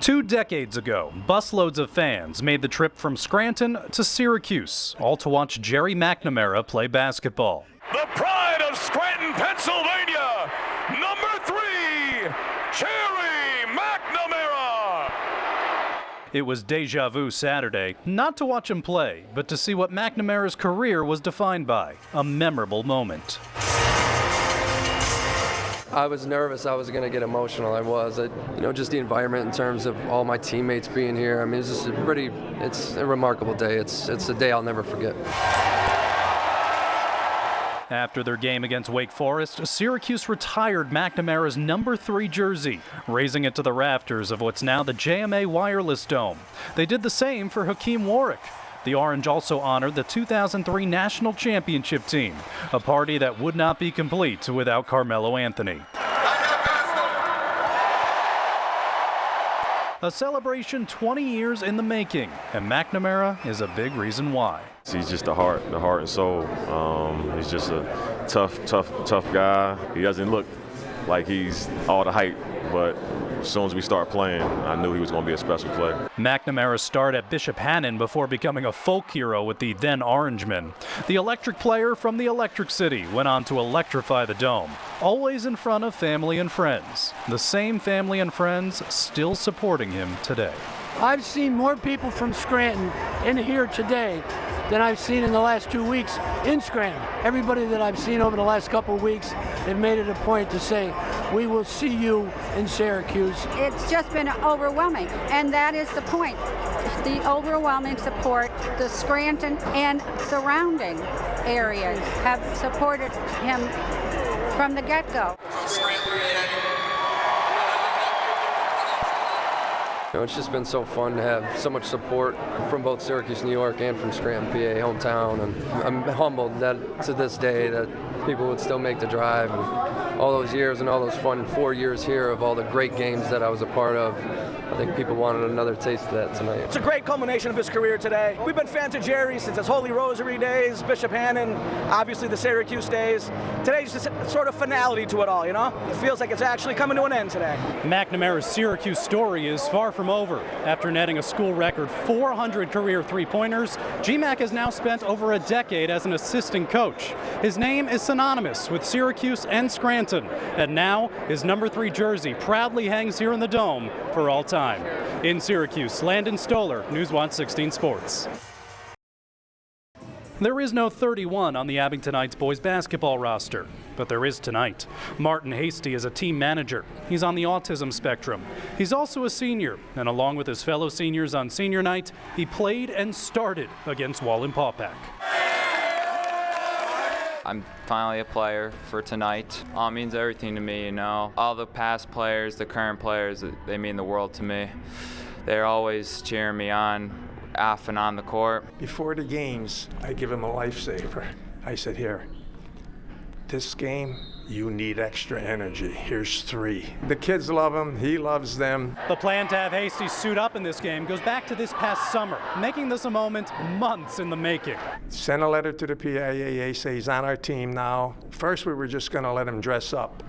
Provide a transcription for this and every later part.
2 decades ago, busloads of fans made the trip from Scranton to Syracuse, all to watch Jerry McNamara play basketball. The pride of Scranton, Pennsylvania, number 3, Jerry McNamara. It was deja vu Saturday, not to watch him play, but to see what McNamara's career was defined by, a memorable moment. I was nervous. I was going to get emotional. I was. Just the environment in terms of all my teammates being here. I mean, it's just it's a remarkable day. It's a day I'll never forget. After their game against Wake Forest, Syracuse retired McNamara's number 3 jersey, raising it to the rafters of what's now the JMA Wireless Dome. They did the same for Hakeem Warwick. The Orange also honored the 2003 National Championship team, a party that would not be complete without Carmelo Anthony. A celebration 20 years in the making, and McNamara is a big reason why. He's just the heart and soul. He's just a tough guy. He doesn't look like he's all the hype, but as soon as we start playing, I knew he was going to be a special player. McNamara starred at Bishop Hannon before becoming a folk hero with the then Orangemen. The electric player from the Electric City went on to electrify the Dome, always in front of family and friends. The same family and friends still supporting him today. I've seen more people from Scranton in here today than I've seen in the last 2 weeks in Scranton. Everybody that I've seen over the last couple of weeks have made it a point to say, we will see you in Syracuse. It's just been overwhelming, and that is the point. The overwhelming support, the Scranton and surrounding areas have supported him from the get-go. It's just been so fun to have so much support from both Syracuse, New York, and from Scranton, PA, hometown. And I'm humbled that to this day that people would still make the drive. And all those years and all those fun 4 years here of all the great games that I was a part of, I think people wanted another taste of that tonight. It's a great culmination of his career today. We've been fans of Jerry since his Holy Rosary days, Bishop Hannon, obviously the Syracuse days. Today's just a sort of finality to it all, you know? It feels like it's actually coming to an end today. McNamara's Syracuse story is far from over. After netting a school record 400 career three-pointers, GMAC has now spent over a decade as an assistant coach. His name is synonymous with Syracuse and Scranton, and now his number 3 jersey proudly hangs here in the Dome for all time. In Syracuse, Landon, Stolar, News Watch 16 Sports. There is no 31 on the Abingtonites boys basketball roster, but there is tonight. Martin Hasty is a team manager. He's on the autism spectrum. He's also a senior, and along with his fellow seniors on senior night, he played and started against Wallenpaupack. I'm finally a player for tonight. It means everything to me, you know. All the past players, the current players, they mean the world to me. They're always cheering me on, off and on the court. Before the games, I give him a lifesaver. I said, here, this game, you need extra energy. Here's 3. The kids love him. He loves them. The plan to have Hasty suit up in this game goes back to this past summer, making this a moment months in the making. Sent a letter to the PIAA, say he's on our team now. First, we were just going to let him dress up.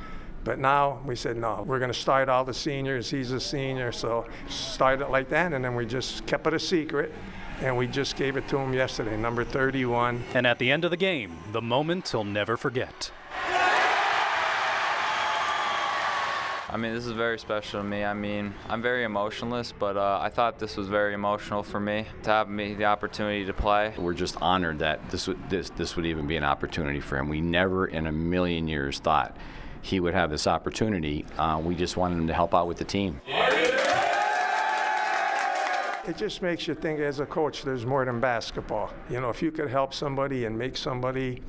But now we said, no, we're going to start all the seniors. He's a senior, so started like that, and then we just kept it a secret. And we just gave it to him yesterday, number 31. And at the end of the game, the moment he'll never forget. I mean, this is very special to me. I mean, I'm very emotionless, but I thought this was very emotional for me to have me the opportunity to play. We're just honored that this would even be an opportunity for him. We never in a million years thought he would have this opportunity. We just wanted him to help out with the team. It just makes you think as a coach there's more than basketball. You know, if you could help somebody and make somebody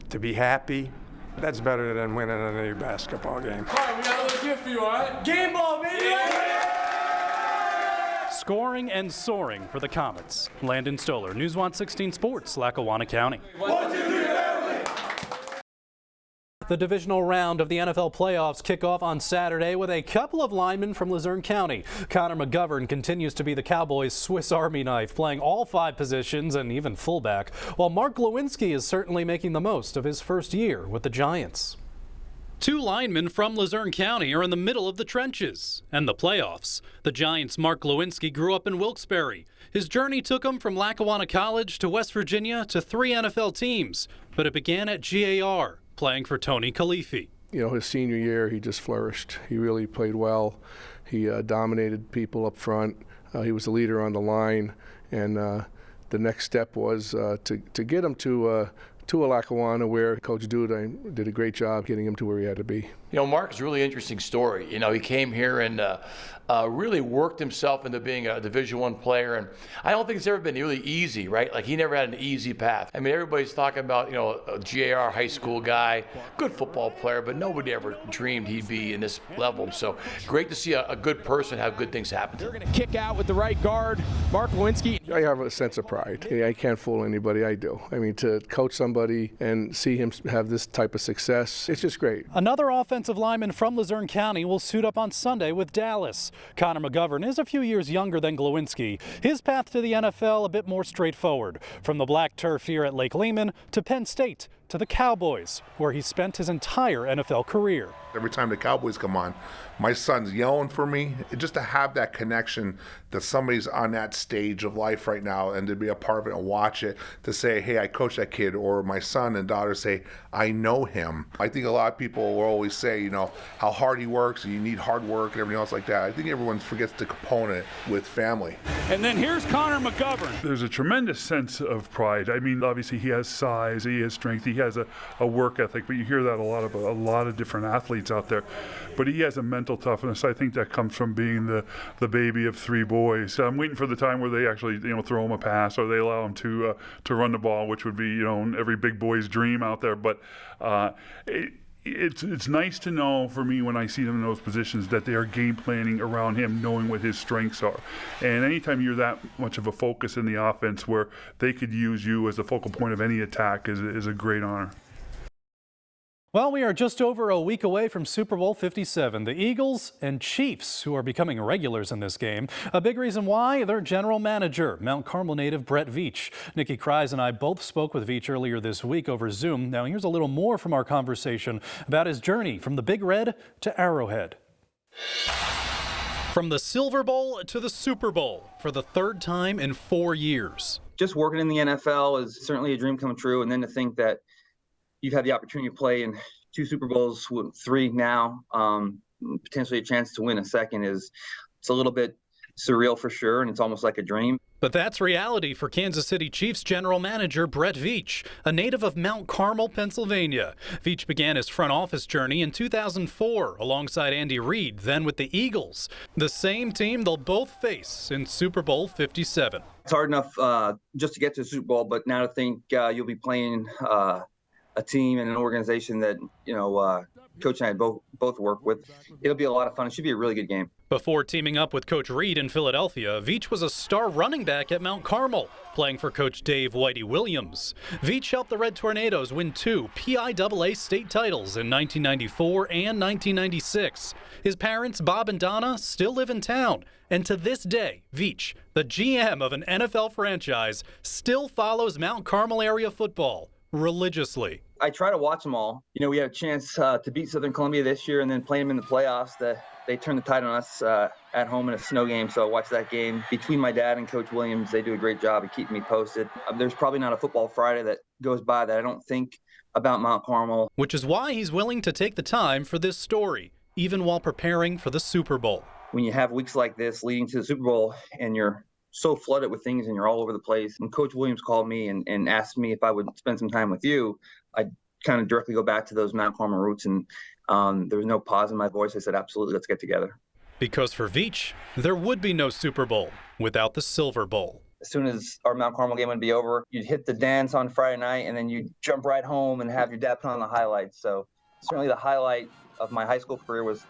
to be happy, that's better than winning any basketball game. All right, we got a little gift for you, all right? Game ball, baby! Scoring and soaring for the Comets. Landon Stolar, News Watch 16 Sports, Lackawanna County. 1, 2, 3, family! The divisional round of the NFL playoffs kick off on Saturday with a couple of linemen from Luzerne County. Connor McGovern continues to be the Cowboys' Swiss Army knife, playing all 5 positions and even fullback, while Mark Glowinski is certainly making the most of his first year with the Giants. Two linemen from Luzerne County are in the middle of the trenches and the playoffs. The Giants' Mark Lewinsky grew up in Wilkes-Barre. His journey took him from Lackawanna College to West Virginia to 3 NFL teams, but it began at GAR, playing for Tony Khalifi. You know, his senior year, he just flourished. He really played well. He dominated people up front. He was the leader on the line, and the next step was to get him to Lackawanna, where Coach Duda did a great job getting him to where he had to be. You know, Mark's a really interesting story. You know, he came here and really worked himself into being a Division I player, and I don't think it's ever been really easy, right? Like, he never had an easy path. I mean, everybody's talking about, you know, a GAR high school guy, good football player, but nobody ever dreamed he'd be in this level. So great to see a good person have good things happen. They're going to kick out with the right guard, Mark Lewinsky. I have a sense of pride. I can't fool anybody. I do. I mean, to coach somebody and see him have this type of success, it's just great. Another offensive lineman from Luzerne County will suit up on Sunday with Dallas. Connor McGovern is a few years younger than Glowinski. His path to the NFL a bit more straightforward. From the black turf here at Lake Lehman to Penn State to the Cowboys, where he spent his entire NFL career. Every time the Cowboys come on, my son's yelling for me. Just to have that connection that somebody's on that stage of life right now and to be a part of it and watch it, to say, hey, I coach that kid, or my son and daughter say, I know him. I think a lot of people will always say, you know, how hard he works, and you need hard work and everything else like that. I think everyone forgets the component with family. And then here's Connor McGovern. There's a tremendous sense of pride. I mean, obviously he has size, he has strength, he has a work ethic, but you hear that a lot of different athletes out there. But he has a mental toughness. I think that comes from being the baby of 3 boys. I'm waiting for the time where they actually, you know, throw him a pass or they allow him to run the ball, which would be, you know, every big boy's dream out there. But it's nice to know for me when I see them in those positions that they are game planning around him, knowing what his strengths are. And anytime you're that much of a focus in the offense where they could use you as the focal point of any attack is a great honor. Well, we are just over a week away from Super Bowl 57. The Eagles and Chiefs, who are becoming regulars in this game. A big reason why, their general manager, Mount Carmel native Brett Veach. Nikki Kreis and I both spoke with Veach earlier this week over Zoom. Now, here's a little more from our conversation about his journey from the Big Red to Arrowhead. From the Silver Bowl to the Super Bowl for the 3rd time in 4 years. Just working in the NFL is certainly a dream come true, and then to think that you've had the opportunity to play in 2 Super Bowls, 3 now, potentially a chance to win a second it's a little bit surreal for sure, and it's almost like a dream. But that's reality for Kansas City Chiefs general manager Brett Veach, a native of Mount Carmel, Pennsylvania. Veach began his front office journey in 2004 alongside Andy Reid, then with the Eagles, the same team they'll both face in Super Bowl 57. It's hard enough just to get to the Super Bowl, but now to think you'll be playing a team and an organization that, you know, Coach and I both work with. It'll be a lot of fun. It should be a really good game. Before teaming up with Coach Reid in Philadelphia, Veach was a star running back at Mount Carmel, playing for Coach Dave Whitey Williams. Veach helped the Red Tornadoes win 2 PIAA state titles in 1994 and 1996. His parents, Bob and Donna, still live in town. And to this day, Veach, the GM of an NFL franchise, still follows Mount Carmel area football religiously. I try to watch them all. You know, we had a chance to beat Southern Columbia this year and then play them in the playoffs. They turned the tide on us at home in a snow game, so I watched that game. Between my dad and Coach Williams, they do a great job of keeping me posted. There's probably not a football Friday that goes by that I don't think about Mount Carmel. Which is why he's willing to take the time for this story, even while preparing for the Super Bowl. When you have weeks like this leading to the Super Bowl and you're so flooded with things and you're all over the place, when Coach Williams called me and asked me if I would spend some time with you, I kind of directly go back to those Mount Carmel roots, and there was no pause in my voice. I said, absolutely, let's get together. Because for Veach, there would be no Super Bowl without the Silver Bowl. As soon as our Mount Carmel game would be over, you'd hit the dance on Friday night, and then you'd jump right home and have your dad put on the highlights. So certainly the highlight of my high school career was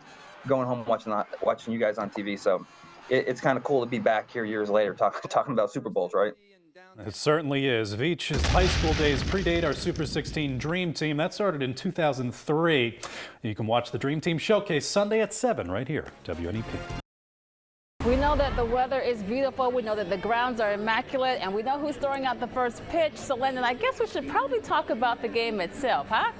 going home watching you guys on TV. So it's kind of cool to be back here years later talking about Super Bowls, right? It certainly is. Veach's high school days predate our Super 16 Dream Team. That started in 2003. You can watch the Dream Team Showcase Sunday at 7 right here, WNEP. We know that the weather is beautiful. We know that the grounds are immaculate, and we know who's throwing out the first pitch. So, Landon, I guess we should probably talk about the game itself, huh?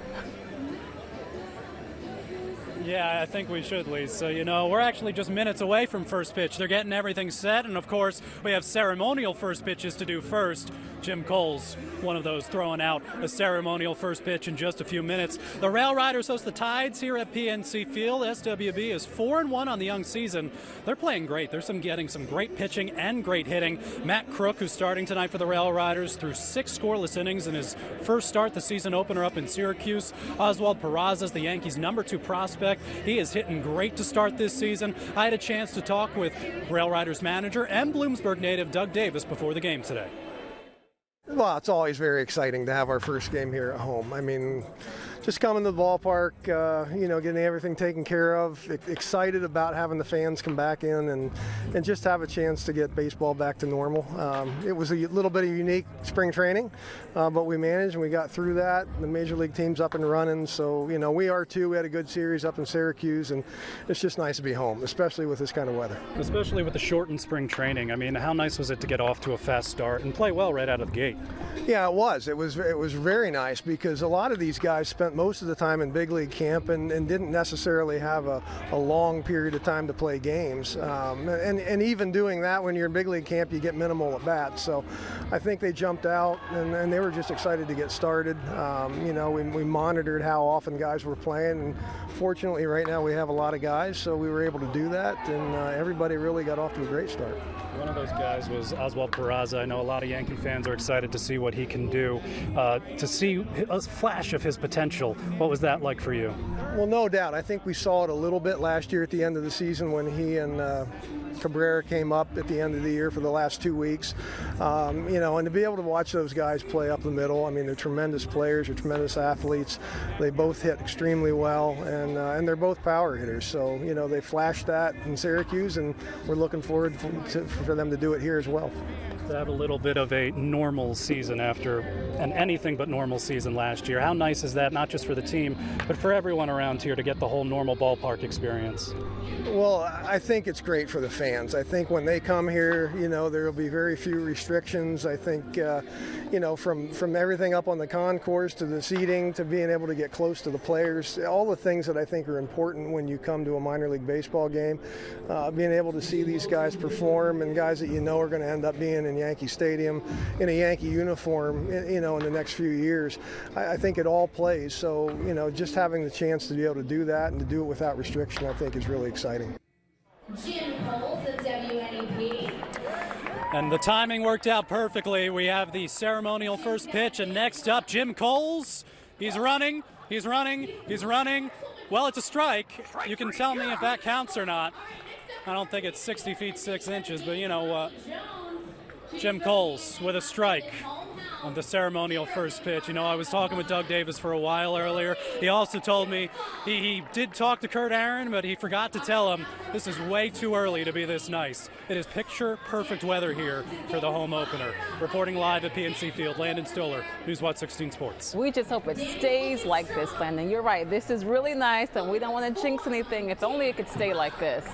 Yeah, I think we should, Lee. So, we're actually just minutes away from first pitch. They're getting everything set, and of course, we have ceremonial first pitches to do first. Jim Cole's one of those, throwing out a ceremonial first pitch in just a few minutes. The Rail Riders host the Tides here at PNC Field. SWB is 4-1 on the young season. They're playing great. They're getting some great pitching and great hitting. Matt Crook, who's starting tonight for the Rail Riders, threw 6 scoreless innings in his first start, the season opener up in Syracuse. Oswald Peraza's the Yankees' #2 prospect. He is hitting great to start this season. I had a chance to talk with Rail Riders manager and Bloomsburg native Doug Davis before the game today. Well, it's always very exciting to have our first game here at home. I mean, just coming to the ballpark, getting everything taken care of, excited about having the fans come back in and just have a chance to get baseball back to normal. It was a little bit of unique spring training, but we managed and we got through that. The major league team's up and running, so, we are too. We had a good series up in Syracuse, and it's just nice to be home, especially with this kind of weather. Especially with the shortened spring training. I mean, how nice was it to get off to a fast start and play well right out of the gate? Yeah, it was. It was very nice because a lot of these guys spent most of the time in big league camp and didn't necessarily have a long period of time to play games. And even doing that when you're in big league camp, you get minimal at bats. So I think they jumped out and they were just excited to get started. We monitored how often guys were playing, and fortunately right now we have a lot of guys, so we were able to do that, and everybody really got off to a great start. One of those guys was Oswald Peraza. I know a lot of Yankee fans are excited to see what he can do, to see a flash of his potential. What was that like for you? Well, no doubt. I think we saw it a little bit last year at the end of the season when he and Cabrera came up at the end of the year for the last 2 weeks. And to be able to watch those guys play up the middle, I mean, they're tremendous players, they're tremendous athletes. They both hit extremely well, and they're both power hitters. So, they flashed that in Syracuse, and we're looking forward for them to do it here as well. To have a little bit of a normal season after an anything but normal season last year. How nice is that, not just for the team, but for everyone around here to get the whole normal ballpark experience? Well, I think it's great for the fans. I think when they come here, there will be very few restrictions. I think, from everything up on the concourse to the seating to being able to get close to the players, all the things that I think are important when you come to a minor league baseball game, being able to see these guys perform and guys that are going to end up being in Yankee Stadium in a Yankee uniform, in the next few years. I think it all plays. So, just having the chance to be able to do that and to do it without restriction, I think is really exciting. Jim Cole, the WNEP. And the timing worked out perfectly. We have the ceremonial first pitch, and next up, Jim Coles. He's running. Well, it's a strike. You can tell me if that counts or not. I don't think it's 60 feet 6 inches, but Jim Coles with a strike on the ceremonial first pitch. I was talking with Doug Davis for a while earlier. He also told me he did talk to Kurt Aaron, but he forgot to tell him this is way too early to be this nice. It is picture-perfect weather here for the home opener. Reporting live at PNC Field, Landon Stolar, News Watch 16 Sports. We just hope it stays like this, Landon. You're right. This is really nice, and we don't want to jinx anything. If only it could stay like this.